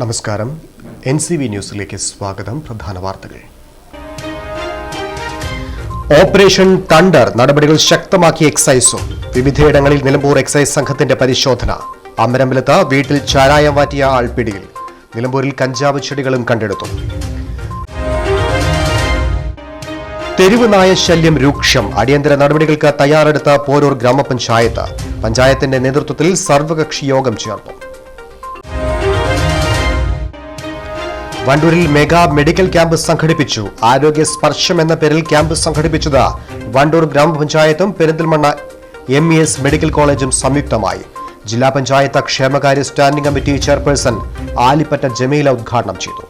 നമസ്കാരം. NCV ന്യൂസിലേക്ക് സ്വാഗതം. പ്രധാന വാർത്തകൾ. ഓപ്പറേഷൻ തണ്ടർ നടപടികൾ ശക്തമാക്കി എക്സൈസും. വിവിധയിടങ്ങളിൽ നിലമ്പൂർ എക്സൈസ് സംഘത്തിന്റെ പരിശോധന. അമരമ്പലത്ത് വീട്ടിൽ ചാരായം വാറ്റിയ ആൾ പിടിയിൽ. നിലമ്പൂരിൽ കഞ്ചാവ് ചെടികളും കണ്ടെടുത്തു. തെരുവ് നായ ശല്യം രൂക്ഷം. അടിയന്തര നടപടികൾക്ക് തയ്യാറെടുത്ത പോരൂർ ഗ്രാമപഞ്ചായത്ത്. പഞ്ചായത്തിന്റെ നേതൃത്വത്തിൽ സർവകക്ഷി യോഗം ചേർന്നു. വണ്ടൂരിൽ മെഗാ മെഡിക്കൽ ക്യാമ്പ് സംഘടിപ്പിച്ചു. ആരോഗ്യ സ്പർശം എന്ന പേരിൽ ക്യാമ്പ് സംഘടിപ്പിച്ചത് വണ്ടൂർ ഗ്രാമപഞ്ചായത്തും പെരിന്തൽമണ്ണ MES മെഡിക്കൽ കോളേജും സംയുക്തമായി. ജില്ലാ പഞ്ചായത്ത് ക്ഷേമകാര്യ standing committee chairperson Alipatta Jameela ഉദ്ഘാടനം ചെയ്തു.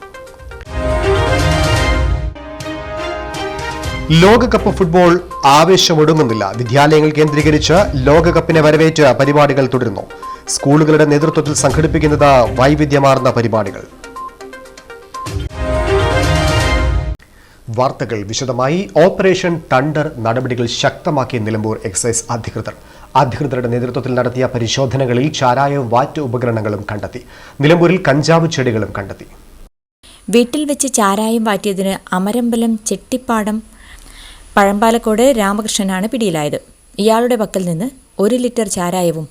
ലോകകപ്പ് ഫുട്ബോൾ ആവേശമൊടുങ്ങുന്നില്ല. വിദ്യാലയങ്ങൾ കേന്ദ്രീകരിച്ച് ലോകകപ്പിനെ വരവേറ്റ് പരിപാടികൾ തുടരുന്നു. സ്കൂളുകളുടെ നേതൃത്വത്തിൽ സംഘടിപ്പിക്കുന്നത് വൈവിധ്യമാർന്ന പരിപാടികൾ. വാർത്തകൾ വിശദമായി. ഓപ്പറേഷൻ തണ്ടർ നടപടികൾ ശക്തമാക്കിയ നിലമ്പൂർ എക്സൈസ് അധികൃതരുടെ നേതൃത്വത്തിൽ നടത്തിയ പരിശോധനകളിൽ ചാരായവും വാറ്റ് ഉപകരണങ്ങളും കണ്ടെത്തി. നിലമ്പൂരിൽ കഞ്ചാവ് ചെടികളും കണ്ടെത്തി. വീട്ടിൽ വെച്ച് ചാരായം വാറ്റിയതിന് അമരമ്പലം ചെട്ടിപ്പാടം പഴമ്പാലക്കോട് രാമകൃഷ്ണനാണ് പിടിയിലായത്. ഇയാളുടെ പക്കൽ നിന്ന് 1 ലിറ്റർ ചാരായവും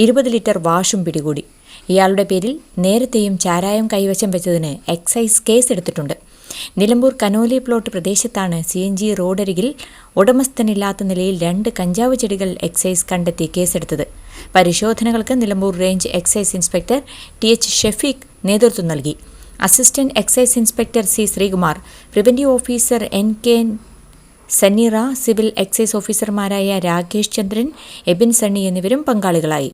20 ലിറ്റർ വാഷും പിടികൂടി. ഇയാളുടെ പേരിൽ നേരത്തെയും ചാരായം കൈവശം വെച്ചതിന് എക്സൈസ് കേസെടുത്തിട്ടുണ്ട്. നിലമ്പൂർ കനോലി പ്ലോട്ട് പ്രദേശത്താണ് CNG റോഡരികിൽ ഉടമസ്ഥനില്ലാത്ത നിലയിൽ 2 കഞ്ചാവ് ചെടികൾ എക്സൈസ് കണ്ടെത്തി കേസെടുത്തത്. പരിശോധനകൾക്ക് Nilambur range excise inspector TH Shafeeq നേതൃത്വം നൽകി. Assistant excise inspector C Sreekumar, preventive officer NK Sanneera, civil excise ഓഫീസർമാരായ രാകേഷ് ചന്ദ്രൻ, എബിൻ സണ്ണി എന്നിവരും പങ്കാളികളായി.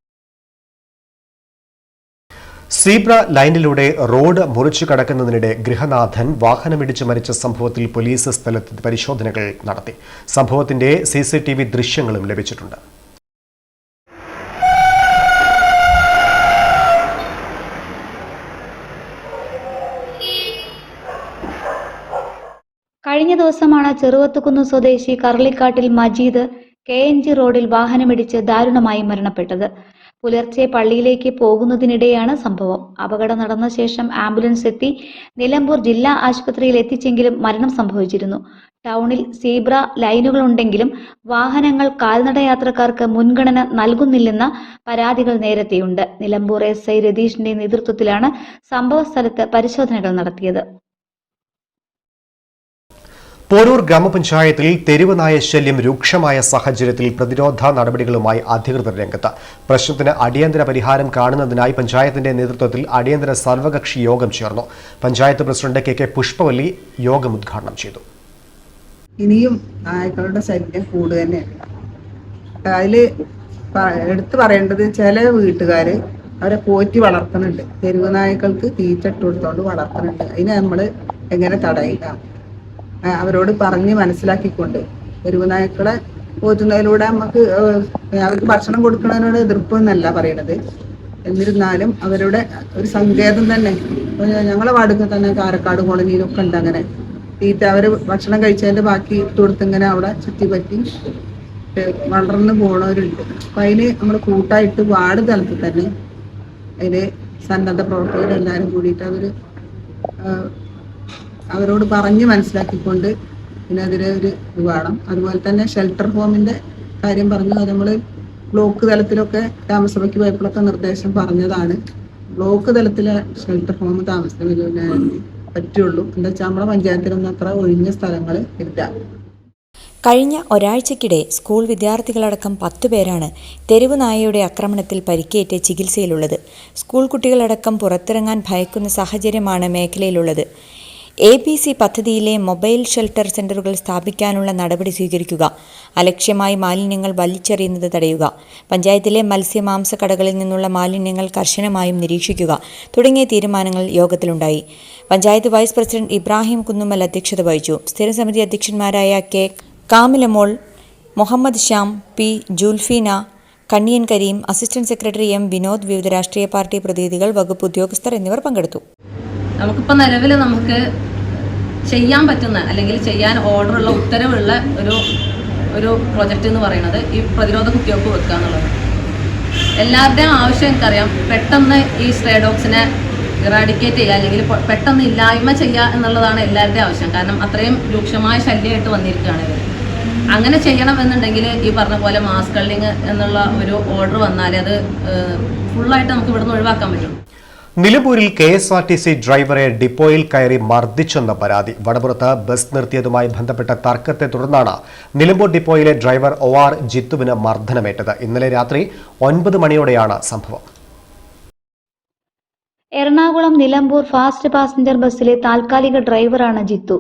സീബ്ര ലൈനിലൂടെ റോഡ് മുറിച്ചു കടക്കുന്നതിനിടെ ഗൃഹനാഥൻ വാഹനമിടിച്ച് മരിച്ച സംഭവത്തിൽ പോലീസ് സ്ഥലത്ത് പരിശോധനകൾ നടത്തി. സംഭവത്തിന്റെ CCTV ദൃശ്യങ്ങളും ലഭിച്ചിട്ടുണ്ട്. കഴിഞ്ഞ ദിവസമാണ് ചെറുവത്തുകുന്ന് സ്വദേശി കർളിക്കാട്ടിൽ മജീദ് KNG റോഡിൽ വാഹനമിടിച്ച് ദാരുണമായി മരണപ്പെട്ടത്. പുലർച്ചെ പള്ളിയിലേക്ക് പോകുന്നതിനിടെയാണ് സംഭവം. അപകടം നടന്ന ശേഷം ആംബുലൻസ് എത്തി നിലമ്പൂർ ജില്ലാ ആശുപത്രിയിൽ എത്തിച്ചെങ്കിലും മരണം സംഭവിച്ചിരുന്നു. ടൗണിൽ സീബ്ര ലൈനുകളുണ്ടെങ്കിലും വാഹനങ്ങൾ കാൽനട യാത്രക്കാർക്ക് മുൻഗണന നൽകുന്നില്ലെന്ന പരാതികൾ നേരത്തെയുണ്ട്. നിലമ്പൂർ SI രതീഷിന്റെ നേതൃത്വത്തിലാണ് സംഭവ സ്ഥലത്ത് പരിശോധനകൾ നടത്തിയത്. പോരൂർ ഗ്രാമപഞ്ചായത്തിൽ തെരുവ് നായ ശല്യം രൂക്ഷമായ സാഹചര്യത്തിൽ പ്രതിരോധ നടപടികളുമായി അധികൃതർ രംഗത്ത്. പ്രശ്നത്തിന് അടിയന്തര പരിഹാരം കാണുന്നതിനായി പഞ്ചായത്തിന്റെ നേതൃത്വത്തിൽ അടിയന്തര സർവകക്ഷി യോഗം ചേർന്നു. പഞ്ചായത്ത് പ്രസിഡന്റ് KK പുഷ്പവല്ലി യോഗം ഉദ്ഘാടനം ചെയ്തു. ഇനിയും നായ്ക്കളുടെ ശല്യം കൂടുക തന്നെയാണ്. അതിൽ എടുത്തു പറയേണ്ടത്, ചില വീട്ടുകാര് അവരെ പോറ്റി വളർത്തുന്നുണ്ട്. തെരുവ് നായ്ക്കൾക്ക് തീറ്റ ഇട്ട് കൊടുത്തോണ്ട് വളർത്തുന്നുണ്ട്. അതിനെ നമ്മൾ എങ്ങനെ തടയില്ല? അവരോട് പറഞ്ഞ് മനസ്സിലാക്കിക്കൊണ്ട് തെരുവ് നായ്ക്കളെ പോറ്റുന്നതിലൂടെ അവർക്ക് ഭക്ഷണം കൊടുക്കുന്നതിനോട് എതിർപ്പെന്നല്ല പറയണത്. എന്നിരുന്നാലും അവരുടെ ഒരു സങ്കേതം തന്നെ, ഞങ്ങളെ വാർഡിൽ തന്നെ കാരക്കാട് കോളനിയിലൊക്കെ ഉണ്ട് അങ്ങനെ തീറ്റ. അവർ ഭക്ഷണം കഴിച്ചതിന്റെ ബാക്കി ഇട്ട് കൊടുത്ത് ഇങ്ങനെ അവിടെ ചുറ്റിപ്പറ്റി വളർന്നു പോണവരുണ്ട്. അപ്പൊ അതിന് നമ്മൾ കൂട്ടായിട്ട് വാർഡ് തലത്തിൽ തന്നെ അതിന് സന്നദ്ധ പ്രവർത്തകരെല്ലാവരും കൂടിയിട്ട് അവരോട് പറഞ്ഞ് മനസ്സിലാക്കിക്കൊണ്ട് പിന്നെ അതിന് ഒരു ഇത് വേണം. അതുപോലെ തന്നെ ഷെൽട്ടർ ഹോമിന്റെ കാര്യം പറഞ്ഞു. അത് നമ്മൾ ബ്ലോക്ക് തലത്തിലൊക്കെ താമസഭയ്ക്ക് പോയപ്പോഴൊക്കെ നിർദ്ദേശം പറഞ്ഞതാണ്. ബ്ലോക്ക് തലത്തിലെ ഷെൽട്ടർ ഹോം താമസത്തിന് പറ്റുള്ളൂ. എന്താ വെച്ചാൽ നമ്മളെ പഞ്ചായത്തിലൊന്നും അത്ര ഒഴിഞ്ഞ സ്ഥലങ്ങൾ ഇല്ല. കഴിഞ്ഞ ഒരാഴ്ചക്കിടെ സ്കൂൾ വിദ്യാർത്ഥികളടക്കം 10 പേരാണ് തെരുവ് നായയുടെ ആക്രമണത്തിൽ പരിക്കേറ്റ് ചികിത്സയിലുള്ളത്. സ്കൂൾ കുട്ടികളടക്കം പുറത്തിറങ്ങാൻ ഭയക്കുന്ന സാഹചര്യമാണ് മേഖലയിലുള്ളത്. ABC പദ്ധതിയിലെ മൊബൈൽ ഷെൽട്ടർ സെന്ററുകൾ സ്ഥാപിക്കാനുള്ള നടപടി സ്വീകരിക്കുക, അലക്ഷ്യമായി മാലിന്യങ്ങൾ വലിച്ചെറിയുന്നത് തടയുക, പഞ്ചായത്തിലെ മത്സ്യമാംസ കടകളിൽ നിന്നുള്ള മാലിന്യങ്ങൾ കർശനമായും നിരീക്ഷിക്കുക തുടങ്ങിയ തീരുമാനങ്ങൾ യോഗത്തിലുണ്ടായി. പഞ്ചായത്ത് വൈസ് പ്രസിഡന്റ് ഇബ്രാഹിം കുന്നുമ്മൽ അധ്യക്ഷത വഹിച്ചു. സ്ഥിരസമിതി അധ്യക്ഷന്മാരായ K Kamilamol, Muhammad Shyam, P Julfeena, Kanniyan Kareem, assistant secretary M Vinod, വിവിധ രാഷ്ട്രീയ പാർട്ടി പ്രതിനിധികൾ, വകുപ്പ് ഉദ്യോഗസ്ഥർ എന്നിവർ പങ്കെടുത്തു. നമുക്കിപ്പോൾ നിലവിൽ നമുക്ക് ചെയ്യാൻ പറ്റുന്ന അല്ലെങ്കിൽ ചെയ്യാൻ ഓർഡറുള്ള ഉത്തരവുള്ള ഒരു പ്രൊജക്റ്റ് എന്ന് പറയുന്നത് ഈ പ്രതിരോധ കുത്തിവയ്പ്പ് വെക്കുക എന്നുള്ളത്. എല്ലാവരുടെയും ആവശ്യം എനിക്കറിയാം. പെട്ടെന്ന് ഈ സ്ട്രേ ഡോഗ്സിനെ ഇറാഡിക്കേറ്റ് ചെയ്യുക, അല്ലെങ്കിൽ പെട്ടെന്ന് ഇല്ലായ്മ ചെയ്യുക എന്നുള്ളതാണ് എല്ലാവരുടെയും ആവശ്യം. കാരണം അത്രയും രൂക്ഷമായ ശല്യമായിട്ട് വന്നിരിക്കുകയാണ് ഇവർ. അങ്ങനെ ചെയ്യണം എന്നുണ്ടെങ്കിൽ ഈ പറഞ്ഞ പോലെ മാസ് കള്ളിങ് എന്നുള്ള ഒരു ഓർഡർ വന്നാൽ അത് ഫുള്ളായിട്ട് നമുക്ക് ഇവിടുന്ന് ഒഴിവാക്കാൻ പറ്റും. നിലമ്പൂരിൽ KSRTC ഡ്രൈവറെ ഡിപ്പോയിൽ കയറി മർദ്ദിച്ചെന്ന പരാതി. വടപുറത്ത് ബസ് നിർത്തിയതുമായി ബന്ധപ്പെട്ട തർക്കത്തെ തുടർന്നാണ് നിലമ്പൂർ ഡിപ്പോയിലെ ഡ്രൈവർ OR ജിത്തുവിന് മർദ്ദനമേറ്റത്. ഇന്നലെ രാത്രി 9 മണിയോടെയാണ് സംഭവം. എറണാകുളം നിലമ്പൂർ ഫാസ്റ്റ് പാസഞ്ചർ ബസ്സിലെ താൽക്കാലിക ഡ്രൈവറാണ് ജിത്തു.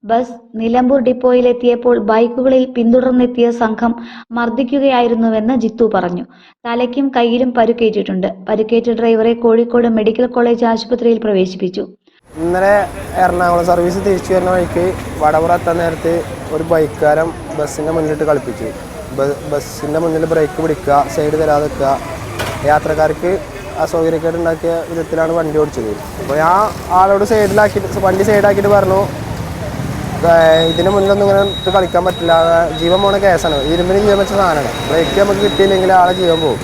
ബസ് നിലമ്പൂർ ഡിപ്പോയിലെത്തിയപ്പോൾ ബൈക്കുകളിൽ പിന്തുടർന്നെത്തിയ സംഘം മർദ്ദിക്കുകയായിരുന്നുവെന്ന് ജിത്തു പറഞ്ഞു. തലയ്ക്കും കയ്യിലും പരുക്കേറ്റിട്ടുണ്ട്. പരുക്കേറ്റ ഡ്രൈവറെ കോഴിക്കോട് മെഡിക്കൽ കോളേജ് ആശുപത്രിയിൽ പ്രവേശിപ്പിച്ചു. ഇന്നലെ എറണാകുളം സർവീസ് തിരിച്ചു വരുന്ന വഴിക്ക് വടപുറ എത്താൻ നേരത്ത് ഒരു ബൈക്കുകാരൻ ബസ്സിൻ്റെ മുന്നിലിട്ട് കളിപ്പിച്ചു. ബസ്സിൻ്റെ മുന്നിൽ ബ്രേക്ക് പിടിക്കുക, സൈഡ് തരാതെ നിൽക്കുക, യാത്രക്കാർക്ക് അസൗകര്യക്കേട് ഉണ്ടാക്കിയ വിധത്തിലാണ് വണ്ടി ഓടിച്ചത്. അപ്പോൾ ഞാൻ ആളോട് വണ്ടി സൈഡാക്കിയിട്ട് പറഞ്ഞു, ഇതിന് മുന്നിലൊന്നും ഇങ്ങനെ കളിക്കാൻ പറ്റില്ല, ജീവൻ പോണ കേസാണ്, ഇരുമ്പിന് ജീവൻ വെച്ച സാധനമാണ്, ബ്രേക്ക് നമുക്ക് കിട്ടിയില്ലെങ്കിൽ ആളെ ജീവൻ പോകും.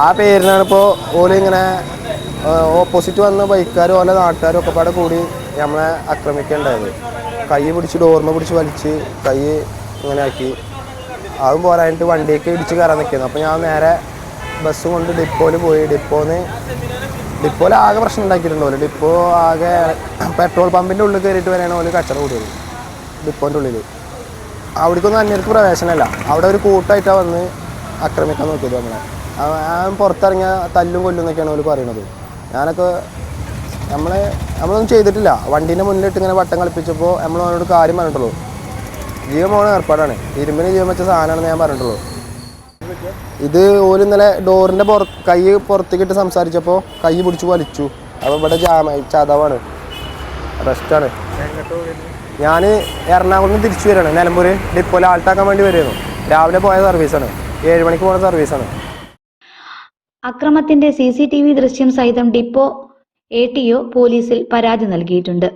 ആ പേരിനാണ് ഇപ്പോൾ ഓല് ഇങ്ങനെ ഓപ്പോസിറ്റ് വന്ന ബൈക്കുകാരും ഓലെ നാട്ടുകാരും ഒക്കെ പാടെ കൂടി നമ്മളെ ആക്രമിക്കേണ്ടായത്. കൈ പിടിച്ച് ഡോർമ പിടിച്ച് വലിച്ച് കൈ ഇങ്ങനെ ആക്കി. അതും പോരായിട്ട് വണ്ടിയൊക്കെ ഇടിച്ച് കയറാൻ നിൽക്കുന്നു. അപ്പോൾ ഞാൻ നേരെ ബസ് കൊണ്ട് ഡിപ്പോയിൽ പോയി. ഡിപ്പോയിൽ ആകെ പ്രശ്നം ഉണ്ടാക്കിയിട്ടുണ്ടല്ലോ. ഡിപ്പോ ആകെ പെട്രോൾ പമ്പിൻ്റെ ഉള്ളിൽ കയറിയിട്ട് വരെയാണ് ഓല് കച്ചറ കൂടിയത്. ഡിപ്പോൻ്റെ ഉള്ളിൽ അവിടേക്കൊന്നും അന്യർക്ക് പ്രവേശനമല്ല. അവിടെ ഒരു കൂട്ടായിട്ടാണ് വന്ന് ആക്രമിക്കാൻ നോക്കിയത്. ഞാൻ പുറത്തിറങ്ങിയ തല്ലും കൊല്ലും എന്നൊക്കെയാണ് ഓല് പറയുന്നത്. ഞാനൊക്കെ നമ്മളൊന്നും ചെയ്തിട്ടില്ല. വണ്ടീൻ്റെ മുന്നിലിട്ട് ഇങ്ങനെ വട്ടം കളിപ്പിച്ചപ്പോൾ നമ്മൾ അവനോട് കാര്യം പറഞ്ഞിട്ടുള്ളൂ. ജീവൻ പോണ ഏർപ്പാടാണ്, ഇരുമ്പിന് ജീവൻ വെച്ച സാധനമാണെന്ന് ഞാൻ പറഞ്ഞിട്ടുള്ളൂ. ഇത് ഓല് ഇന്നലെ ഡോറിൻ്റെ കൈ പുറത്തേക്കിട്ട് സംസാരിച്ചപ്പോൾ കൈ പിടിച്ച് വലിച്ചു. അപ്പോൾ ഇവിടെ ചതവാണ്, റെസ്റ്റാണ്. ഞാൻ എറണാകുളത്ത് നിന്ന് തിരിച്ചു വരികയാണ്. നിലമ്പൂർ ഡിപ്പോയിൽ ആൾട്ടാക്കാൻ വേണ്ടി വരുന്നു. രാവിലെ പോയ സർവീസാണ്, 7 മണിക്ക് പോകുന്ന സർവീസാണ്. അക്രമത്തിന്റെ CCTV ദൃശ്യം സഹിതം ഡിപ്പോ ATO പോലീസിൽ പരാതി നൽകിയിട്ടുണ്ട്.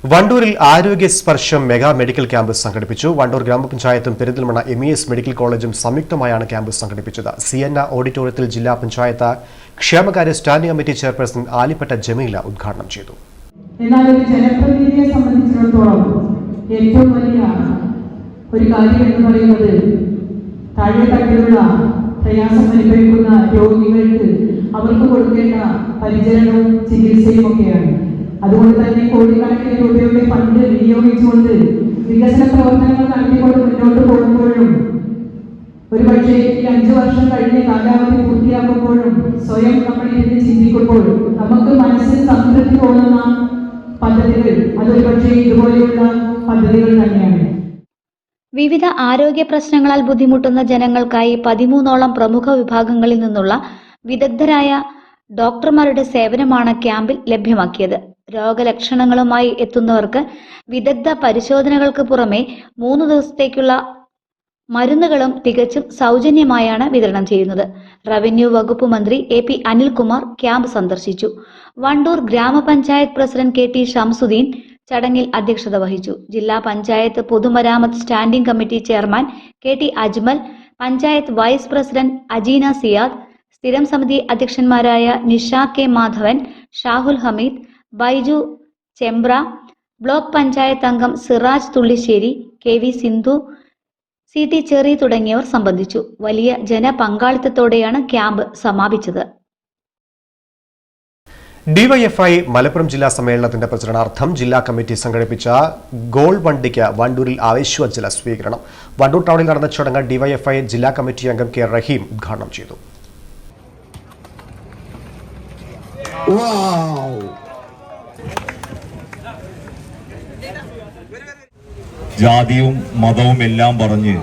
വണ്ടൂരിൽ ആരോഗ്യ സ്പർശം മെഗാ മെഡിക്കൽ ക്യാമ്പ് സംഘടിപ്പിച്ചു. വണ്ടൂർ ഗ്രാമപഞ്ചായത്തും പെരിന്തൽമണ്ണ MES മെഡിക്കൽ കോളേജും സംയുക്തമായാണ് ക്യാമ്പ് സംഘടിപ്പിച്ചത്. സിയന്ന ഓഡിറ്റോറിയത്തിൽ ജില്ലാ പഞ്ചായത്ത് ക്ഷേമകാര്യ standing committee chairperson Alipatta Jameela ഉദ്ഘാടനം ചെയ്തു. എന്നാൽ ഒരു ജനപ്രതിനിധിയെ സംബന്ധിച്ചിടത്തോളം ഏറ്റവും വലിയ ഒരു കാര്യം എന്ന് പറയുന്നത് താഴെത്തട്ടിലുള്ള പ്രയാസം അനുഭവിക്കുന്ന രോഗികൾക്ക് അവർക്ക് കൊടുക്കേണ്ട പരിചരണവും ചികിത്സയും ഒക്കെയാണ്. അതുകൊണ്ട് തന്നെ കോടിക്കണക്കിന് രൂപയുടെ ഫണ്ട് വിനിയോഗിച്ചുകൊണ്ട് വികസന പ്രവർത്തനങ്ങൾ നടത്തിക്കൊണ്ട് മുന്നോട്ട് പോകുമ്പോഴും ഒരുപക്ഷെ ഈ 5 വർഷം കഴിഞ്ഞ് കാലാവധി പൂർത്തിയാക്കുമ്പോഴും സ്വയം നമ്മൾ ഇതിന് ചിന്തിക്കുമ്പോൾ നമുക്ക് മനസ്സിൽ സംതൃപ്തി തോന്നുന്ന പദ്ധതികൾ അതൊരുപക്ഷെ ഇതുപോലെയുള്ള പദ്ധതികൾ തന്നെയാണ്. വിവിധ ആരോഗ്യ പ്രശ്നങ്ങളാൽ ബുദ്ധിമുട്ടുന്ന ജനങ്ങൾക്കായി 13ഓളം പ്രമുഖ വിഭാഗങ്ങളിൽ നിന്നുള്ള വിദഗ്ധരായ ഡോക്ടർമാരുടെ സേവനമാണ് ക്യാമ്പിൽ ലഭ്യമാക്കിയത്. രോഗലക്ഷണങ്ങളുമായി എത്തുന്നവർക്ക് വിദഗ്ധ പരിശോധനകൾക്ക് പുറമെ 3 ദിവസത്തേക്കുള്ള മരുന്നുകളും തികച്ചും സൗജന്യമായാണ് വിതരണം ചെയ്യുന്നത്. റവന്യൂ വകുപ്പ് മന്ത്രി AP അനിൽകുമാർ ക്യാമ്പ് സന്ദർശിച്ചു. വണ്ടൂർ ഗ്രാമപഞ്ചായത്ത് പ്രസിഡന്റ് KT ഷംസുദ്ദീൻ ചടങ്ങിൽ അധ്യക്ഷത വഹിച്ചു. ജില്ലാ പഞ്ചായത്ത് പൊതുമരാമത്ത് standing committee chairman KT Ajmal, panchayat vice president Ajeena Siyad, സ്ഥിരം സമിതി അധ്യക്ഷന്മാരായ നിഷ K മാധവൻ, ഷാഹുൽ ഹമീദ്, ബൈജു ചെമ്പ്ര, ബ്ലോക്ക് പഞ്ചായത്ത് അംഗം സിറാജ് തുള്ളിശ്ശേരി, KV സിന്ധു, CT ചെറി തുടങ്ങിയവർ സംബന്ധിച്ചു. വലിയ ജനപങ്കാളിത്തത്തോടെയാണ് ക്യാമ്പ് സമാപിച്ചത്. DYFI മലപ്പുറം ജില്ലാ സമ്മേളനത്തിന്റെ പ്രചരണാർത്ഥം ജില്ലാ കമ്മിറ്റി സംഘടിപ്പിച്ച ഗോൾ വണ്ടിക്ക് വണ്ടൂരിൽ ആവേശോജ്ജല സ്വീകരണം. വണ്ടൂർ ടൗണിൽ നടന്ന ചടങ്ങ് DYFI ജില്ലാ കമ്മിറ്റി അംഗം K റഹീം ഉദ്ഘാടനം ചെയ്തു. ജാതിയും മതവും എല്ലാം പറഞ്ഞ്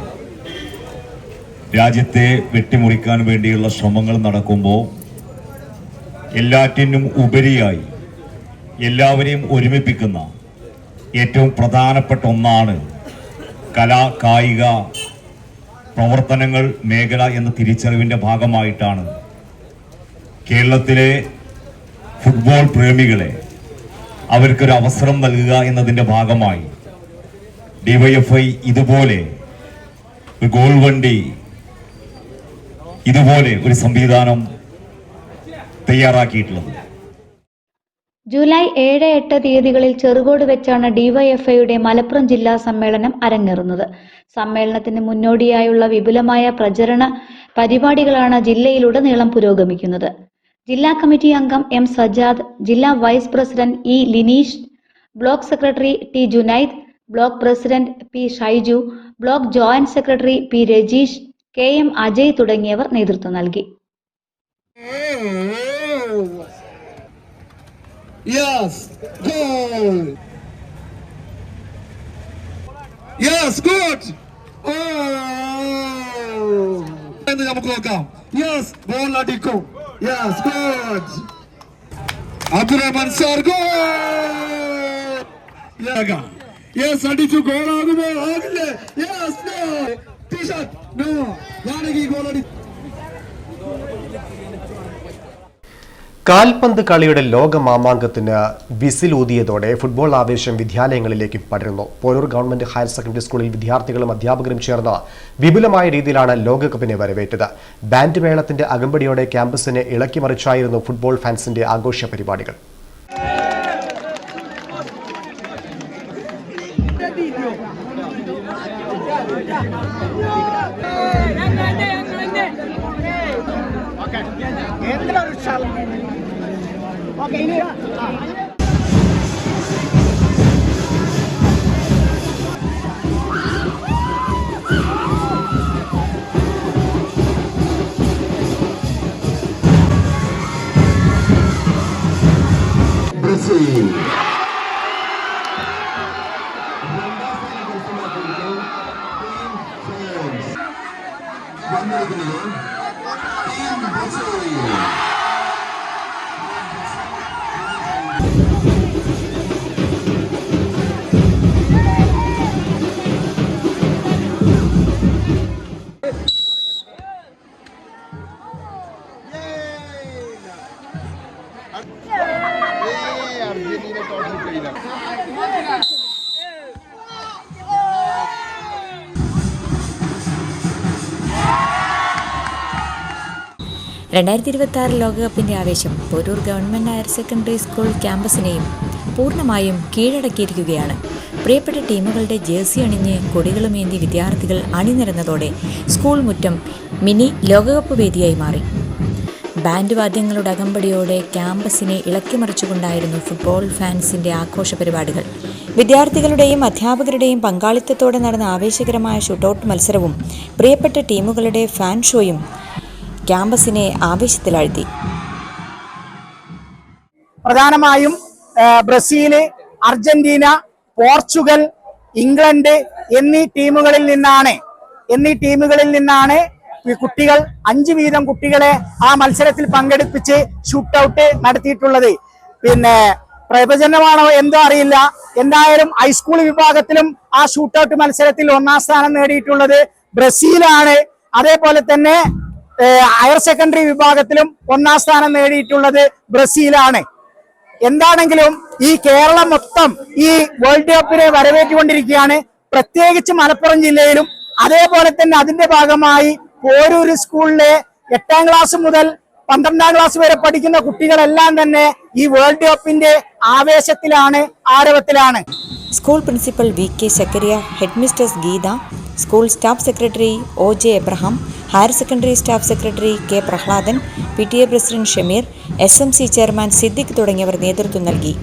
രാജ്യത്തെ വെട്ടിമുറിക്കാൻ വേണ്ടിയുള്ള ശ്രമങ്ങൾ നടക്കുമ്പോൾ എല്ലാറ്റിനും ഉപരിയായി എല്ലാവരെയും ഒരുമിപ്പിക്കുന്ന ഏറ്റവും പ്രധാനപ്പെട്ട ഒന്നാണ് കലാ കായിക പ്രവർത്തനങ്ങൾ മേഖല എന്ന തിരിച്ചറിവിൻ്റെ ഭാഗമായിട്ടാണ് കേരളത്തിലെ ഫുട്ബോൾ പ്രേമികളെ അവർക്കൊരു അവസരം നൽകുക എന്നതിൻ്റെ ഭാഗമായി DYFI ഇതുപോലെ ഒരു ഗോൾ വണ്ടി, ഇതുപോലെ ഒരു സംവിധാനം തയ്യാറാക്കിയിട്ടുള്ളത്. ജൂലൈ 7-8 തീയതികളിൽ ചെറുകോട് വെച്ചാണ് ഡിവൈഎഫ്ഐയുടെ മലപ്പുറം ജില്ലാ സമ്മേളനം അരങ്ങേറുന്നത്. സമ്മേളനത്തിന് മുന്നോടിയായുള്ള വിപുലമായ പ്രചരണ പരിപാടികളാണ് ജില്ലയിലുടനീളം പുരോഗമിക്കുന്നത്. ജില്ലാ കമ്മിറ്റി അംഗം എം സജാദ്, ജില്ലാ vice president E Lineesh, block secretary T Junaid, block president P Shaiju, block joint secretary P Rajeesh, K M Ajay തുടങ്ങിയവർ നേതൃത്വം നൽകി. Yes, goal. Yes, good. Oh. എന്ന് നമുക്ക് നോക്കാം. Yes, ball അടിക്കും. Yes, good. Abdurahman sir goal. Yes, അടിച്ചു. ഗോൾ ആകുമോ? ആകില്ലേ? Yes, no. T-shirt. No. Janaki goal അടിച്ചു. കാൽപന്ത് കളിയുടെ ലോക മാമാങ്കത്തിന് വിസിലൂതിയതോടെ ഫുട്ബോൾ ആവേശം വിദ്യാലയങ്ങളിലേക്ക് പടരുന്നു. പോരൂർ ഗവൺമെന്റ് ഹയർ സെക്കൻഡറി സ്കൂളിൽ വിദ്യാർത്ഥികളും അധ്യാപകരും ചേർന്ന് വിപുലമായ രീതിയിലാണ് ലോകകപ്പിനെ വരവേറ്റത്. ബാൻഡ് മേളത്തിന്റെ അകമ്പടിയോടെ ക്യാമ്പസിനെ ഇളക്കിമറിച്ചായിരുന്നു ഫുട്ബോൾ ഫാൻസിന്റെ ആഘോഷ പരിപാടികൾ. Brazil. ലോകകപ്പിന്റെ ആവേശം Poroor government higher secondary school ക്യാമ്പസിനെയും പൂർണ്ണമായും കീഴടക്കിയിരിക്കുകയാണ്. പ്രിയപ്പെട്ട ടീമുകളുടെ ജേഴ്സി അണിഞ്ഞ് കൊടികളുമേന്തി വിദ്യാർത്ഥികൾ അണിനിരന്നതോടെ സ്കൂൾ മുറ്റം മിനി ലോകകപ്പ് വേദിയായി മാറി. ബാൻഡ് വാദ്യങ്ങളുടെ അകമ്പടിയോടെ ക്യാമ്പസിനെ ഇളക്കിമറിച്ചുകൊണ്ടായിരുന്നു ഫുട്ബോൾ ഫാൻസിന്റെ ആഘോഷ പരിപാടികൾ. വിദ്യാർത്ഥികളുടെയും അധ്യാപകരുടെയും പങ്കാളിത്തത്തോടെ നടന്ന ആവേശകരമായ ഷൂട്ടൌട്ട് മത്സരവും പ്രിയപ്പെട്ട ടീമുകളുടെ ഫാൻ ഷോയും ക്യാമ്പസിനെ ആവേശത്തിലാഴ്ത്തി. പ്രധാനമായും ബ്രസീല്, അർജന്റീന, പോർച്ചുഗൽ, ഇംഗ്ലണ്ട് എന്നീ ടീമുകളിൽ നിന്നാണ് കുട്ടികൾ 5 വീതം കുട്ടികളെ ആ മത്സരത്തിൽ പങ്കെടുപ്പിച്ച് ഷൂട്ടൌട്ട് നടത്തിയിട്ടുള്ളത്. പിന്നെ പ്രവചനമാണോ എന്തോ അറിയില്ല, എന്തായാലും ഹൈസ്കൂൾ വിഭാഗത്തിലും ആ ഷൂട്ടൌട്ട് മത്സരത്തിൽ 1ാം സ്ഥാനം നേടിയിട്ടുള്ളത് ബ്രസീലാണ്. അതേപോലെ തന്നെ ഹയർ സെക്കൻഡറി വിഭാഗത്തിലും 1ാം സ്ഥാനം നേടിയിട്ടുള്ളത് ബ്രസീലാണ്. എന്താണെങ്കിലും ഈ കേരളം മൊത്തം ഈ വേൾഡ് കപ്പിനെ വരവേറ്റുകൊണ്ടിരിക്കുകയാണ്. പ്രത്യേകിച്ച് മലപ്പുറം ജില്ലയിലും അതേപോലെ തന്നെ അതിന്റെ ഭാഗമായി പോരൂർ സ്കൂളിലെ 8ാം ക്ലാസ് മുതൽ 12ാം ക്ലാസ് വരെ പഠിക്കുന്ന കുട്ടികളെല്ലാം തന്നെ ഈ വേൾഡ് കപ്പിന്റെ ആവേശത്തിലാണ്, ആരവത്തിലാണ്. School principal V K Zakariya, head mistress Geetha, school staff secretary O J Abraham, higher secondary staff secretary K Prahladan, PTA president Shameer, SMC chairman Siddique തുടങ്ങിയവർ നേതൃത്വം നൽകി.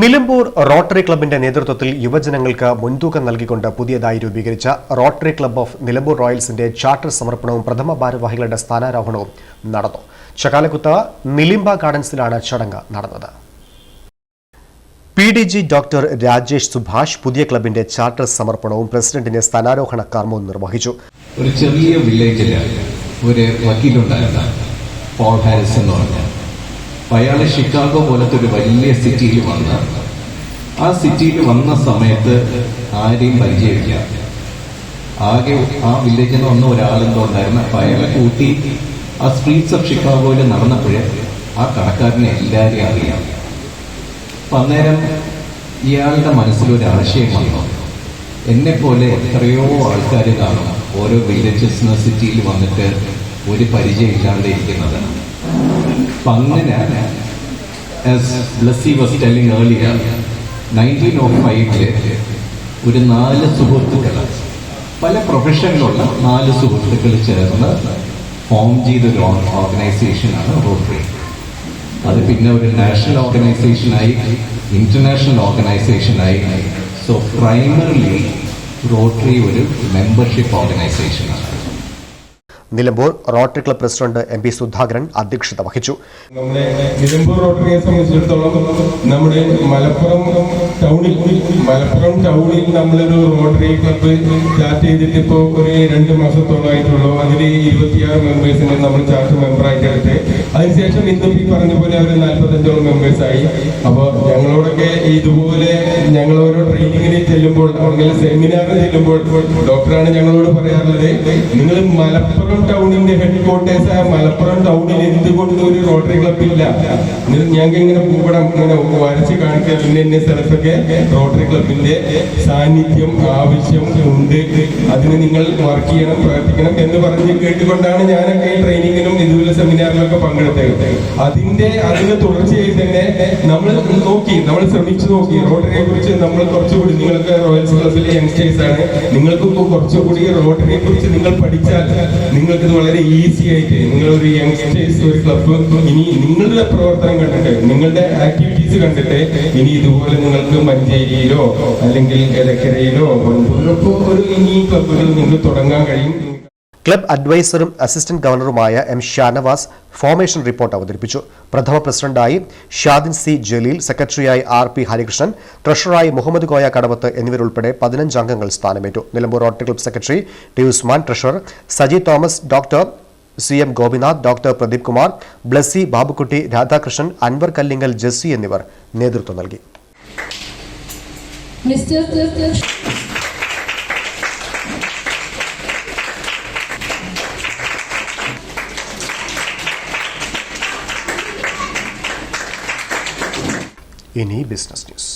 നിലമ്പൂർ റോട്ടറി ക്ലബിന്റെ നേതൃത്വത്തിൽ യുവജനങ്ങൾക്ക് മുൻതൂക്കം നൽകിക്കൊണ്ട് പുതിയതായി രൂപീകരിച്ച റോട്ടറി ക്ലബ് ഓഫ് നിലമ്പൂർ റോയൽസിന്റെ ചാർട്ടർ സമർപ്പണവും പ്രഥമ ഭാരവാഹികളുടെ സ്ഥാനാരോഹണവും നടന്നു. ചക്കാലക്കുത്ത് നിലിംബ ഗാർഡൻസിലാണ് ചടങ്ങ് നടന്നത്. PDG ഡോക്ടർ രാജേഷ് സുഭാഷ് പുതിയ ക്ലബിന്റെ ചാർട്ടർ സമർപ്പണവും പ്രസിഡന്റിന്റെ സ്ഥാനാരോഹണ കർമ്മവും നിർവഹിച്ചു. ഒരു ചെറിയ വില്ലേജില് ഒരു വക്കീലുണ്ടായിരുന്ന പോൾ ഹാരിസ് എന്ന് പറഞ്ഞ അയാൾ ഷിക്കാഗോ പോലത്തെ ഒരു വലിയ സിറ്റിയിൽ വന്ന് ആ സിറ്റിയിൽ വന്ന സമയത്ത് ആരെയും പരിചയമില്ല. ആകെ ആ വില്ലേജിൽ നിന്ന് വന്ന ഒരാളെന്തോ ഉണ്ടായിരുന്നു. അപ്പൊ അയാളെ കൂട്ടി ആ സ്ട്രീറ്റ്സ് ഓഫ് ഷിക്കാഗോയിൽ നടന്നപ്പോഴേ ആ കടക്കാരനെ എല്ലാവരെയും അറിയാം. അപ്പൊ അന്നേരം ഇയാളുടെ മനസ്സിലൊരു ആശയം വന്നു, എന്നെ പോലെ എത്രയോ ആൾക്കാർ കാണും ഓരോ വില്ലേജസ് സിറ്റിയിൽ വന്നിട്ട് ഒരു പരിചയം ഇല്ലാതെ ഇരിക്കുന്നത്. അപ്പൊ അങ്ങനെ ബ്ലസ്സി വാസ് ടെല്ലിംഗ് ഏർലിയർ 1905 ഒരു 4 സുഹൃത്തുക്കൾ, പല പ്രൊഫഷനിലുള്ള 4 സുഹൃത്തുക്കൾ ചേർന്ന് ഫോം ചെയ്തൊരു ഓർഗനൈസേഷനാണ് റോട്ടറി. അത് പിന്നെ ഒരു നാഷണൽ ഓർഗനൈസേഷനായി, ഇന്റർനാഷണൽ ഓർഗനൈസേഷനായി. സോ പ്രൈമറിലി റോട്ടറി ഒരു മെമ്പർഷിപ്പ് ഓർഗനൈസേഷനാണ്. Nilambur Rotary club president MP Sudhakaran അധ്യക്ഷത വഹിച്ചു. നമ്മുടെ നിലമ്പൂർ റോട്ടറിയെ സംബന്ധിച്ചിടത്തോളം നമ്മുടെ മലപ്പുറം ടൗണിൽ നമ്മളൊരു റോട്ടറി ക്ലബ്ബ് സ്റ്റാർട്ട് ചെയ്തിട്ട് ഇപ്പോൾ ഒരു 2 മാസത്തോളമായിട്ടുള്ളൂ. അതിൽ 26 മെമ്പേഴ്സിനെ നമ്മൾ ചാർട്ടർ മെമ്പറായിട്ട് എടുത്ത് അതിനുശേഷം ഇന്നും ഈ പറഞ്ഞ പോലെ അവർ 45ഓളം മെമ്പേഴ്സായി. അപ്പോൾ ഞങ്ങളോടൊക്കെ ഇതുപോലെ ഞങ്ങൾ ഓരോ ട്രെയിനിങ്ങിന് ചെല്ലുമ്പോൾ അല്ലെങ്കിൽ സെമിനാറിന് ചെല്ലുമ്പോൾ ഡോക്ടറാണ് ഞങ്ങളോട് പറയാറുള്ളത്, നിങ്ങൾ മലപ്പുറം ടൗണിന്റെ ഹെഡ് ക്വാർട്ടേഴ്സായ മലപ്പുറം ടൗണിൽ എന്തുകൊണ്ട് ഒരു റോട്ടറി ക്ലബ് ഇല്ല? ഞങ്ങൾക്ക് ഇങ്ങനെ ഭൂപടം ഇങ്ങനെ വരച്ച് കാണിക്കാൻ ഇന്ന സ്ഥലത്തൊക്കെ റോട്ടറി ക്ലബിന്റെ സാന്നിധ്യം ആവശ്യം ഉണ്ട്, അതിന് നിങ്ങൾ വർക്ക് ചെയ്യണം, പ്രവർത്തിക്കണം എന്ന് പറഞ്ഞ് കേട്ടുകൊണ്ടാണ് ഞാനൊക്കെ ഈ ട്രെയിനിങ്ങിനും ഇതുപോലെ സെമിനാറിലൊക്കെ പങ്കെടുത്തത്. അതിന് തുടർച്ചയായി തന്നെ നമ്മൾ ശ്രമിച്ചു നോക്കി. റോട്ടറിയെ കുറിച്ച് നമ്മൾ കുറച്ചുകൂടി, നിങ്ങൾക്ക് റോയൽസ് ക്ലബിലെ യങ്സ്റ്റേഴ്സ് ആണ്, നിങ്ങൾക്ക് കുറച്ചുകൂടി റോട്ടറിയെ കുറിച്ച് നിങ്ങൾ പഠിച്ചാൽ നിങ്ങൾക്ക് വളരെ ഈസി ആയിട്ട് നിങ്ങളൊരു യങ്സ്റ്റേഴ്സ് ഒരു ക്ലബ്ബ് ഇനി നിങ്ങളുടെ പ്രവർത്തനം കണ്ടിട്ട്, നിങ്ങളുടെ ആക്ടിവിറ്റീസ് കണ്ടിട്ട് ഇനി ഇതുപോലെ നിങ്ങൾക്ക് മഞ്ചേരിയിലോ അല്ലെങ്കിൽ എടക്കരയിലോ ഒരു ഇനി ക്ലബ്ബുകൾ നിങ്ങൾക്ക് തുടങ്ങാൻ കഴിയും. ക്ലബ് അഡ്വൈസറും അസിസ്റ്റന്റ് ഗവർണറുമായ M ഷാനവാസ് ഫോർമേഷൻ റിപ്പോർട്ട് അവതരിപ്പിച്ചു. പ്രഥമ പ്രസിഡന്റായി ഷാദിൻ C ജലീൽ, സെക്രട്ടറിയായി RP ഹരികൃഷ്ണൻ, ട്രഷററായി മുഹമ്മദ് കോയ കടവത്ത് എന്നിവരുൾപ്പെടെ 15 അംഗങ്ങൾ സ്ഥാനമേറ്റു. Nilambur Rotary club secretary T Usman, treasurer Saji Thomas, doctor CM Gopinath, doctor Pradeep Kumar, Blessy, Babukutty, Radhakrishnan, Anwar Kallingal, Jessy എന്നിവർ നേതൃത്വം നൽകി. ഇനി business news.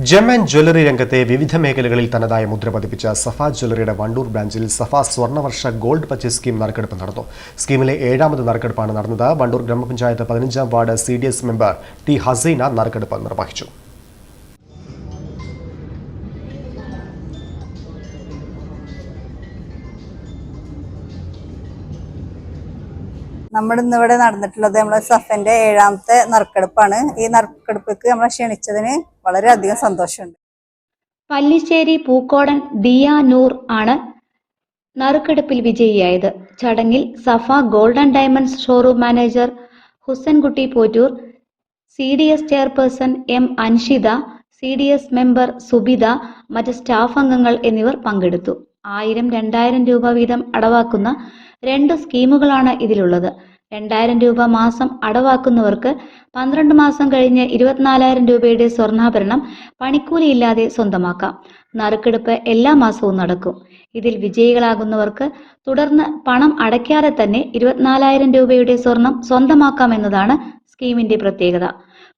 Gem and jewellery രംഗത്തെ വിവിധ മേഖലകളിൽ തനതായ മുദ്ര പതിപ്പിച്ച സഫ ജ്വല്ലറിയുടെ വണ്ടൂർ ബ്രാഞ്ചിൽ Safa Swarnavarsha gold purchase scheme നറുക്കെടുപ്പ് നടന്നു. സ്കീമിലെ 7ാമത് നറുക്കെടുപ്പാണ് നടന്നത്. വണ്ടൂർ ഗ്രാമപഞ്ചായത്ത് 15ാം ward CDS member T Haseena നറുക്കെടുപ്പ് നിർവഹിച്ചു. നമ്മൾ ഇന്നിവിടെ നടന്നിട്ടുള്ളത് നമ്മളെ സഫന്റെ 7ാമത്തെ നറുക്കെടുപ്പാണ്. ഈ നറുക്കെടുപ്പിക്ക് നമ്മളെ ക്ഷണിച്ചതിന് വളരെയധികം സന്തോഷമുണ്ട്. പല്ലിശ്ശേരി പൂക്കോടൻ ദിയ നൂർ ആണ് നറുക്കെടുപ്പിൽ വിജയിയായത്. ചടങ്ങിൽ Safa golden diamonds showroom manager Husankutty Pottoor, CDS chairperson M Anshitha, CDS member Subitha, മറ്റ് സ്റ്റാഫ് അംഗങ്ങൾ എന്നിവർ പങ്കെടുത്തു. 1000-2000 രൂപ വീതം അടവാക്കുന്ന 2 സ്കീമുകളാണ് ഇതിലുള്ളത്. 2000 രൂപ മാസം അടവാക്കുന്നവർക്ക് 12 മാസം കഴിഞ്ഞ് 24,000 രൂപയുടെ സ്വർണ്ണാഭരണം പണിക്കൂലിയില്ലാതെ സ്വന്തമാക്കാം. നറുക്കെടുപ്പ് എല്ലാ മാസവും നടക്കും. ഇതിൽ വിജയികളാകുന്നവർക്ക് തുടർന്ന് പണം അടയ്ക്കാതെ തന്നെ 24,000 രൂപയുടെ സ്വർണം സ്വന്തമാക്കാമെന്നതാണ് സ്കീമിന്റെ പ്രത്യേകത.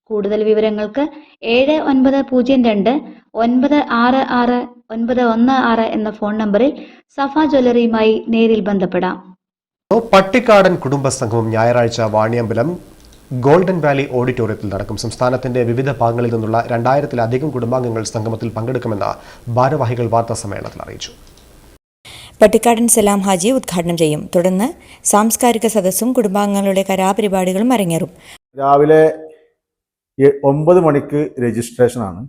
കൂടുതൽ വിവരങ്ങൾക്ക് 7902-966-916 എന്ന ഫോൺ നമ്പറിൽ സഫ ജ്വല്ലറിയുമായി നേരിൽ ബന്ധപ്പെടാം. പട്ടിക്കാടൻ കുടുംബസംഗമം ഞായറാഴ്ച വാണിയമ്പലം ഗോൾഡൻ വാലി ഓഡിറ്റോറിയത്തിൽ നടക്കും. സംസ്ഥാനത്തിന്റെ വിവിധ ഭാഗങ്ങളിൽ നിന്നുള്ള 2000-ലധികം കുടുംബാംഗങ്ങൾ സംഗമത്തിൽ പങ്കെടുക്കുമെന്ന് ഭാരവാഹികൾ വാർത്താസമ്മേളനത്തിൽ അറിയിച്ചു. പട്ടിക്കാടൻ സലാം ഹാജി ഉദ്ഘാടനം ചെയ്യും. തുടർന്ന് സാംസ്കാരിക സദസ്സും കുടുംബാംഗങ്ങളുടെ കലാപരിപാടികളും അരങ്ങേറും. രാവിലെ 9 മണിക്ക് രജിസ്ട്രേഷനാണ്.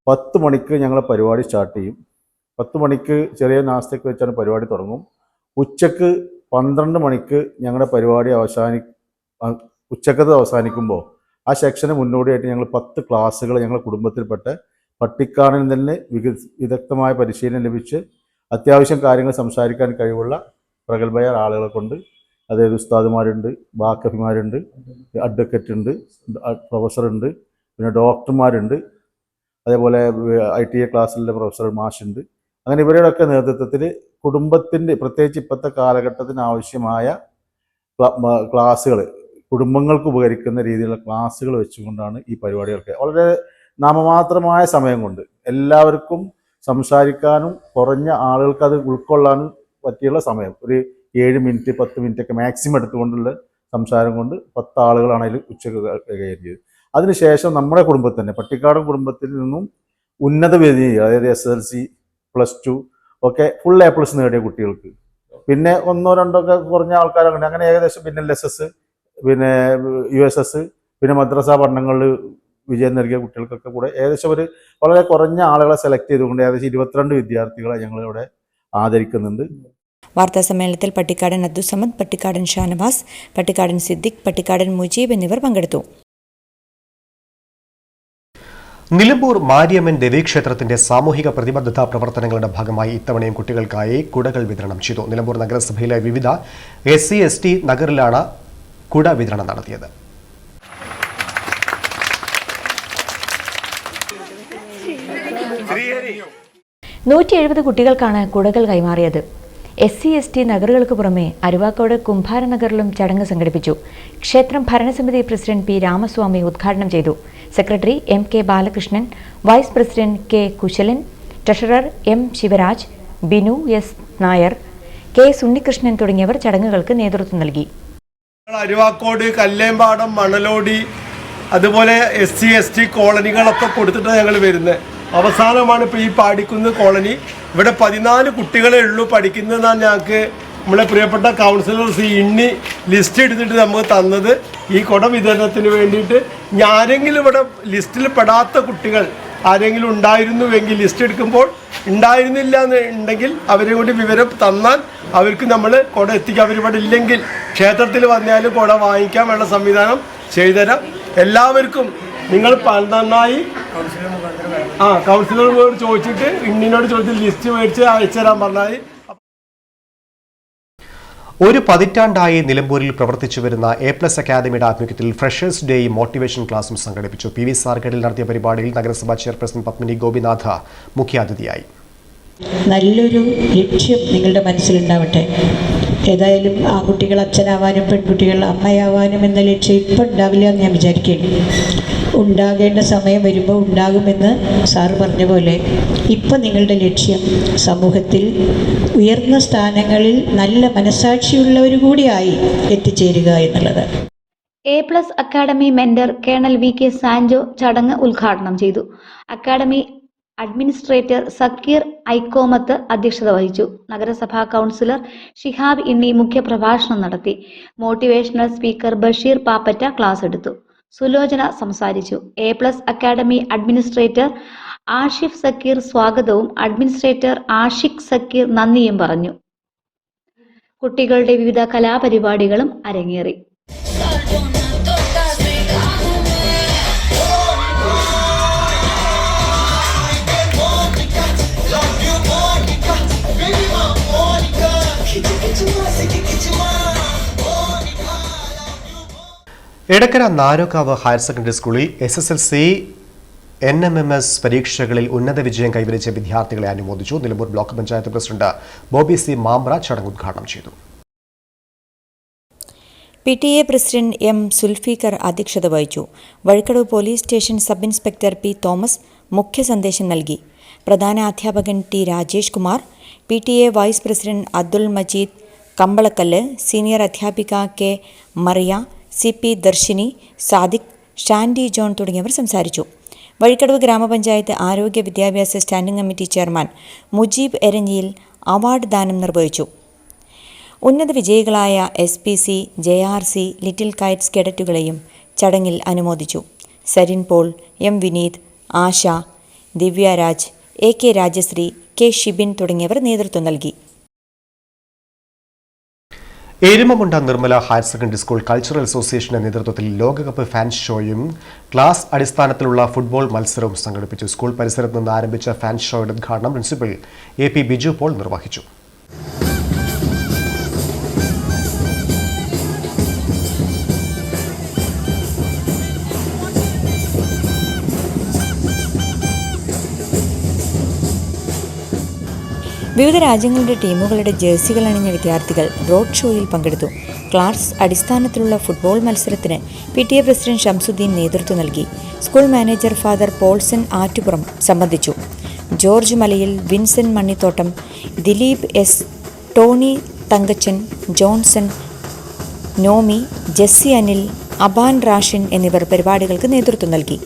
10 മണിക്ക് ഞങ്ങൾ പരിപാടി സ്റ്റാർട്ട് ചെയ്യും. 10 മണിക്ക് ചെറിയ നാസ്തയ്ക്ക് വെച്ചാണ് പരിപാടി തുടങ്ങും. ഉച്ചക്ക് 12 മണിക്ക് ഞങ്ങളുടെ പരിപാടി ഉച്ചക്കത്ത് അവസാനിക്കുമ്പോൾ ആ സെക്ഷന് മുന്നോടിയായിട്ട് ഞങ്ങൾ 10 ക്ലാസ്സുകൾ ഞങ്ങളുടെ കുടുംബത്തിൽപ്പെട്ട പട്ടിക്കാടിൽ തന്നെ വിദഗ്ധമായ പരിശീലനം ലഭിച്ച് അത്യാവശ്യം കാര്യങ്ങൾ സംസാരിക്കാൻ കഴിവുള്ള പ്രഗത്ഭരായ ആളുകളെ കൊണ്ട്, അതായത് ഉസ്താദുമാരുണ്ട്, ബാക്കഫിമാരുണ്ട്, അഡ്വക്കറ്റ് ഉണ്ട്, പ്രൊഫസറുണ്ട്, പിന്നെ ഡോക്ടർമാരുണ്ട്, അതേപോലെ ITA ക്ലാസ്സിലെ പ്രൊഫസർ മാഷുണ്ട്. അങ്ങനെ ഇവരുടെയൊക്കെ നേതൃത്വത്തിൽ കുടുംബത്തിൻ്റെ, പ്രത്യേകിച്ച് ഇപ്പോഴത്തെ കാലഘട്ടത്തിന് ആവശ്യമായ ക്ലാസ്സുകൾ, കുടുംബങ്ങൾക്ക് ഉപകരിക്കുന്ന രീതിയിലുള്ള ക്ലാസ്സുകൾ വെച്ചുകൊണ്ടാണ് ഈ പരിപാടികളൊക്കെ വളരെ നാമമാത്രമായ സമയം കൊണ്ട് എല്ലാവർക്കും സംസാരിക്കാനും കുറഞ്ഞ ആളുകൾക്ക് അത് ഉൾക്കൊള്ളാനും പറ്റിയുള്ള സമയം, ഒരു 7 മിനിറ്റ് 10 മിനിറ്റ് ഒക്കെ മാക്സിമം എടുത്തുകൊണ്ടുള്ള സംസാരം കൊണ്ട് 10 ആളുകളാണ് അതിൽ ഉച്ചക്ക് കൈകാര്യം ചെയ്തത്. അതിനുശേഷം നമ്മുടെ കുടുംബത്തിൽ തന്നെ, പട്ടിക്കാടൻ കുടുംബത്തിൽ നിന്നും ഉന്നത വേദി, അതായത് SSLC +2 ഒക്കെ ഫുൾ A+ നേടിയ കുട്ടികൾക്ക്, പിന്നെ 1-2 ഒക്കെ കുറഞ്ഞ ആൾക്കാരുണ്ട്, അങ്ങനെ ഏകദേശം പിന്നെ LSS, പിന്നെ USS, പിന്നെ മദ്രസ പഠനങ്ങളിൽ വിജയം നൽകിയ കുട്ടികൾക്കൊക്കെ കൂടെ ഏകദേശം ഒരു വളരെ കുറഞ്ഞ ആളുകളെ സെലക്ട് ചെയ്തുകൊണ്ട് ഏകദേശം 22 വിദ്യാർത്ഥികളെ ഞങ്ങളിവിടെ ആദരിക്കുന്നുണ്ട്. വാർത്താ സമ്മേളനത്തിൽ പട്ടിക്കാടൻ അബ്ദുസമദ്, പട്ടിക്കാടൻ ഷാനവാസ്, പട്ടിക്കാടൻ സിദ്ദിഖ്, പട്ടിക്കാടൻ മുജീബ് എന്നിവർ പങ്കെടുത്തു. നിലമ്പൂർ മാരിയമ്മൻ ദേവീക്ഷേത്രത്തിന്റെ സാമൂഹിക പ്രതിബദ്ധതാ പ്രവർത്തനങ്ങളുടെ ഭാഗമായി ഇത്തവണയും കുട്ടികൾക്കായി കുടകൾ വിതരണം ചെയ്തു. നിലമ്പൂർ നഗരസഭയിലെ വിവിധ SC/ST നഗറിലാണ് കുട വിതരണം നടത്തിയത്. കുട്ടികൾക്കാണ് കുടകൾ കൈമാറിയത്. SC/ST നഗറുകൾക്ക് പുറമെ അരുവാക്കോട് കുംഭാരനഗറിലും ചടങ്ങ് സംഘടിപ്പിച്ചു. ക്ഷേത്രം ഭരണസമിതി പ്രസിഡന്റ് P. രാമസ്വാമി ഉദ്ഘാടനം ചെയ്തു. Secretary MK Balakrishnan, vice president K. Kushalan, treasurer M. Sivaraj, Binu S. Nair, K. Unnikrishnan തുടങ്ങിയവർ ചടങ്ങുകൾക്ക് നേതൃത്വം നൽകി. അരുവാക്കോട്, കല്ലേമ്പാടം, മണലോടി, അതുപോലെ SC/ST കോളനികളൊക്കെ കൊടുത്തിട്ട് ഞങ്ങൾ വരുന്നത്. അവസാനമാണ് ഇപ്പോൾ ഈ പാടിക്കുന്ന് കോളനി. ഇവിടെ 14 കുട്ടികളെ ഉള്ളൂ പഠിക്കുന്നതെന്നാണ് ഞങ്ങൾക്ക് നമ്മളെ പ്രിയപ്പെട്ട കൗൺസിലർ ഇണ്ണി ലിസ്റ്റ് എടുത്തിട്ട് നമുക്ക് തന്നത്. ഈ കുട വിതരണത്തിന് വേണ്ടിയിട്ട് ആരെങ്കിലും ഇവിടെ ലിസ്റ്റിൽ പെടാത്ത കുട്ടികൾ ആരെങ്കിലും ഉണ്ടായിരുന്നുവെങ്കിൽ, ലിസ്റ്റ് എടുക്കുമ്പോൾ ഉണ്ടായിരുന്നില്ല എന്നുണ്ടെങ്കിൽ അവരെ കൂടി വിവരം തന്നാൽ അവർക്ക് നമ്മൾ കുട എത്തിക്കാം. അവരിവിടെ ഇല്ലെങ്കിൽ ക്ഷേത്രത്തിൽ വന്നാലും കുട വാങ്ങിക്കാനുള്ള സംവിധാനം ചെയ്തുതരാം. എല്ലാവർക്കും നിങ്ങൾ നന്നായി കൗൺസിലറോട് ചോദിച്ചിട്ട്, ഇണ്ണിനോട് ചോദിച്ചിട്ട് ലിസ്റ്റ് മേടിച്ച് അയച്ചുതരാൻ പറഞ്ഞാൽ. ഒരു പതിറ്റാണ്ടായി നിലമ്പൂരിൽ പ്രവർത്തിച്ചു വരുന്ന A+ അക്കാദമിയുടെ ആഭിമുഖ്യത്തിൽ ഫ്രഷേഴ്സ് ഡേയും മോട്ടിവേഷൻ ക്ലാസും സംഘടിപ്പിച്ചു. PV സാർഗഡിൽ നടത്തിയ പരിപാടിയിൽ നഗരസഭാ ചെയർപേഴ്സൺ പത്മിനി ഗോപിനാഥ് മുഖ്യാതിഥിയായി. നല്ലൊരു ലക്ഷ്യം നിങ്ങളുടെ മനസ്സിലുണ്ടാവട്ടെ. ഏതായാലും ആൺകുട്ടികൾ അച്ഛനാവാനും പെൺകുട്ടികൾ അമ്മയാവാനും എന്ന ലക്ഷ്യം ഇപ്പം ഉണ്ടാവില്ല എന്ന് ഞാൻ വിചാരിക്കുകയാണ്. ഉണ്ടാകേണ്ട സമയം വരുമ്പോൾ ഉണ്ടാകുമെന്ന് സാറ് പറഞ്ഞ പോലെ ഇപ്പം നിങ്ങളുടെ ലക്ഷ്യം സമൂഹത്തിൽ ഉയർന്ന സ്ഥാനങ്ങളിൽ നല്ല മനസാക്ഷിയുള്ളവർ കൂടിയായി എത്തിച്ചേരുക എന്നുള്ളത്. A+ academy mentor colonel VK Sanjo ചടങ്ങ് ഉദ്ഘാടനം ചെയ്തു. അക്കാഡമി അഡ്മിനിസ്ട്രേറ്റർ സക്കീർ ഐക്കോമത്ത് അധ്യക്ഷത വഹിച്ചു. നഗരസഭാ കൗൺസിലർ ഷിഹാബ് ഇണ്ണി മുഖ്യപ്രഭാഷണം നടത്തി. Motivational speaker Basheer Pappatta class എടുത്തു. സുലോചന സംസാരിച്ചു. A+ academy administrator Ashif Sakkeer സ്വാഗതവും അഡ്മിനിസ്ട്രേറ്റർ ആഷിഖ് സക്കീർ നന്ദിയും പറഞ്ഞു. കുട്ടികളുടെ വിവിധ കലാപരിപാടികളും അരങ്ങേറി. എടക്കര നാരോക്കാവ് ഹയർ സെക്കൻഡറി സ്കൂളിൽ SSLC NMMS പരീക്ഷകളിൽ ഉന്നത വിജയം കൈവരിച്ച വിദ്യാർത്ഥികളെ അനുമോദിച്ചു. Nilambur block panchayat president Bobby C. Mampra ചടങ്ങ് ഉദ്ഘാടനം ചെയ്തു. PTA president M. സുൽഫീഖർ അധ്യക്ഷത വഹിച്ചു. Vazhikkadavu police station sub inspector P. Thomas മുഖ്യ സന്ദേശം നൽകി. പ്രധാന അധ്യാപകൻ T. Rajesh Kumar, PTA vice president Abdul Majeed Kambalakkallu, senior അധ്യാപിക K. മറിയ, CP ദർശിനി, സാദിഖ്, ഷാൻഡി ജോൺ തുടങ്ങിയവർ സംസാരിച്ചു. വഴിക്കടവ് ഗ്രാമപഞ്ചായത്ത് ആരോഗ്യ വിദ്യാഭ്യാസ standing committee chairman Mujeeb Eranhiyil award ദാനം നിർവഹിച്ചു. ഉന്നത വിജയികളായ SPC, JRC, ലിറ്റിൽ കൈറ്റ്സ് കേഡറ്റുകളെയും ചടങ്ങിൽ അനുമോദിച്ചു. Sarin Paul, M. Vineeth, Asha, Divyaraj, AK Rajasree, K Shibin തുടങ്ങിയവർ നേതൃത്വം നൽകി. Erumamunda Nirmala higher secondary school cultural അസോസിയേഷന്റെ നേതൃത്വത്തിൽ ലോകകപ്പ് ഫാൻ ഷോയും ക്ലാസ് അടിസ്ഥാനത്തിലുള്ള ഫുട്ബോൾ മത്സരവും സംഘടിപ്പിച്ചു. സ്കൂൾ പരിസരത്ത് നിന്ന് ആരംഭിച്ച ഫാൻ ഷോയുടെ ഉദ്ഘാടനം പ്രിൻസിപ്പൽ AP ബിജു പോൾ നിർവഹിച്ചു. വിവിധ രാജ്യങ്ങളുടെ ടീമുകളുടെ ജേഴ്സികൾ അണിഞ്ഞ വിദ്യാർത്ഥികൾ റോഡ് ഷോയിൽ പങ്കെടുത്തു. ക്ലാസ് അടിസ്ഥാനത്തിലുള്ള ഫുട്ബോൾ മത്സരത്തിന് PTA പ്രസിഡന്റ് ഷംസുദ്ദീൻ നേതൃത്വം നൽകി. School manager father Paulson Attupuram സംബന്ധിച്ചു. George Malayil, Vincent Mannithottam, Dileep S, Tony Thankachan, Johnson, Nomi, Jessy Anil, Aban Rashin എന്നിവർ പരിപാടികൾക്ക് നേതൃത്വം നൽകി.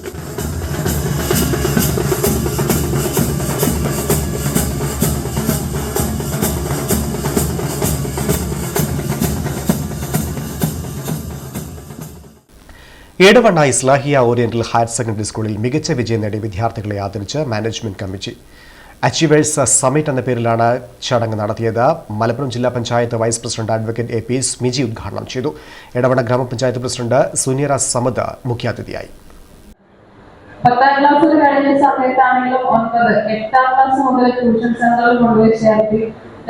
Edavanna Islahiya oriental higher secondary സ്കൂളിൽ മികച്ച വിജയം നേടിയ വിദ്യാർത്ഥികളെ ആദരിച്ച് മാനേജ്മെന്റ് കമ്മിറ്റി. അച്ചീവേഴ്സ് സമ്മിറ്റ് എന്ന പേരിലാണ് ചടങ്ങ് നടത്തിയത്. മലപ്പുറം ജില്ലാ panchayat vice president advocate AP Smiji ഉദ്ഘാടനം ചെയ്തു. ഏടവണ്ണ ഗ്രാമപഞ്ചായത്ത് പ്രസിഡന്റ് സുനീറ സമദ് മുഖ്യാതിഥിയായി. 10ാം ക്ലാസ് കഴിഞ്ഞ സമയത്താണെങ്കിലും 8ാം ക്ലാസ് മുതൽ ട്യൂഷൻ സെന്ററിൽ കൊണ്ടുപോയി ചേർത്തി.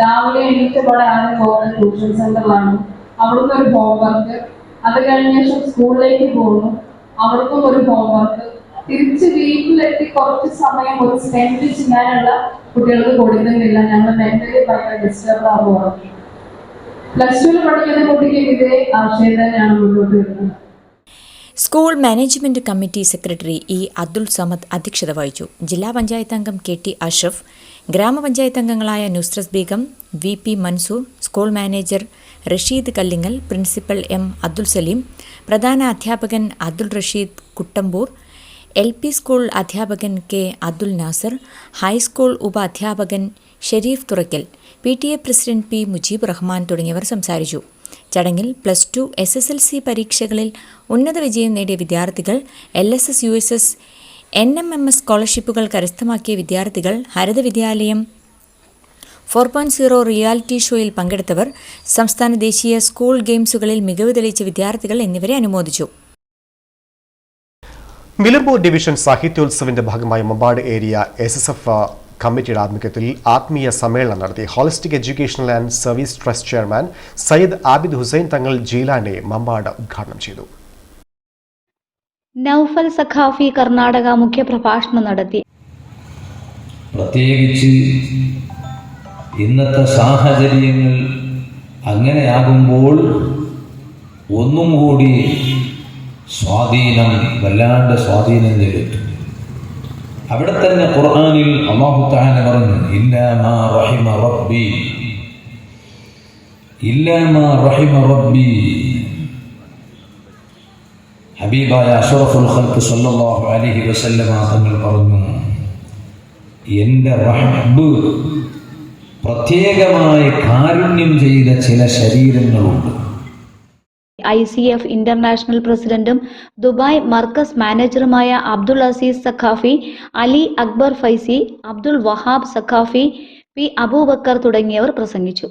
രാവിലെ എണീറ്റപാടെ ആദ്യം പോകുന്ന ട്യൂഷൻ സെന്ററിലാണ്. അവിടുന്ന് ഒരു ഹോംവർക്ക്, അത് കഴിഞ്ഞ ശേഷം സ്കൂളിലേക്ക് പോകുന്നു, അവർക്കും ഒരു ഹോംവർക്ക്, തിരിച്ച് വീട്ടിലെത്തി കുറച്ച് സമയം ഒരു സ്പെൻഡ് ചെയ്യാനുള്ള കുട്ടികൾക്ക് കൊടുക്കുന്നില്ല. ഞങ്ങൾ മെന്റലി ഭയങ്കര ഡിസ്റ്റർബ് ആകുക. +2 പഠിക്കുന്ന കുട്ടിക്ക് ഇതേ ആശയം തന്നെയാണ് മുന്നോട്ട് വരുന്നത്. School management committee secretary E. Abdul Samad അധ്യക്ഷത വഹിച്ചു. ജില്ലാ പഞ്ചായത്ത് അംഗം KT അഷ്റഫ്, ഗ്രാമപഞ്ചായത്ത് അംഗങ്ങളായ Nusrat Begum, VP Mansoor, school manager Rasheed Kallingal, principal M. Abdul Saleem, പ്രധാന അധ്യാപകൻ അബ്ദുൾ റഷീദ് കുട്ടമ്പൂർ, LP സ്കൂൾ അധ്യാപകൻ K. അബ്ദുൽ നാസർ, ഹൈസ്കൂൾ ഉപ അധ്യാപകൻ Sherif Thurakkal, PTA president P. Mujeeb Rahman തുടങ്ങിയവർ സംസാരിച്ചു. ചടങ്ങിൽ +2 SSLC പരീക്ഷകളിൽ ഉന്നത വിജയം നേടിയ വിദ്യാർത്ഥികൾ, LSS USS NMMS സ്കോളർഷിപ്പുകൾ കരസ്ഥമാക്കിയ വിദ്യാർത്ഥികൾ, ഹരിത വിദ്യാലയം 4.0 റിയാലിറ്റി ഷോയിൽ പങ്കെടുത്തവർ, സംസ്ഥാന ദേശീയ സ്കൂൾ ഗെയിംസുകളിൽ മികവ് തെളിയിച്ച വിദ്യാർത്ഥികൾ എന്നിവരെ അനുമോദിച്ചു. നിലമ്പൂർ ഡിവിഷൻ സാഹിത്യോത്സവിന്റെ ഭാഗമായി മമ്പാട് ഏരിയ SSF കമ്മിറ്റിയുടെ ആഭിമുഖ്യത്തിൽ ആത്മീയ സമ്മേളനം നടത്തി. Holistic educational and service trust chairman Sayyid Abid Hussain Thangal Jeelani Mambad ഉദ്ഘാടനം ചെയ്തു. നൌഫൽ സഖാഫി കർണാടക മുഖ്യപ്രഭാഷണം നടത്തി. പ്രത്യേകിച്ച് ഇന്നത്തെ സാഹചര്യങ്ങൾ അങ്ങനെയാകുമ്പോൾ ഒന്നും കൂടി വല്ലാണ്ട് സ്വാധീനം ചെലുത്തും. അവിടെ തന്നെ ഖുർആനിൽ അല്ലാഹു തആല പറഞ്ഞു, ഇല്ലാ മാ റഹിമ റബ്ബി. ഹബീബായ അഷ്റഫുൽ ഖൽഖ് സല്ലല്ലാഹു അലൈഹി വസല്ലമ തങ്ങൾ പറഞ്ഞു, എൻ്റെ റബ്ബ് പ്രത്യേകമായി കാരുണ്യം ചെയ്ത ചില ശരീരങ്ങളുണ്ട്. ICF ഇന്റർനാഷണൽ പ്രസിഡന്റും ദുബായ് മർക്കസ് മാനേജറുമായ അബ്ദുൾ അസീസ് സഖാഫി, അലി അക്ബർ ഫൈസി, അബ്ദുൾ വഹാബ് സഖാഫി, P. അബൂബക്കർ തുടങ്ങിയവർ പ്രസംഗിച്ചു.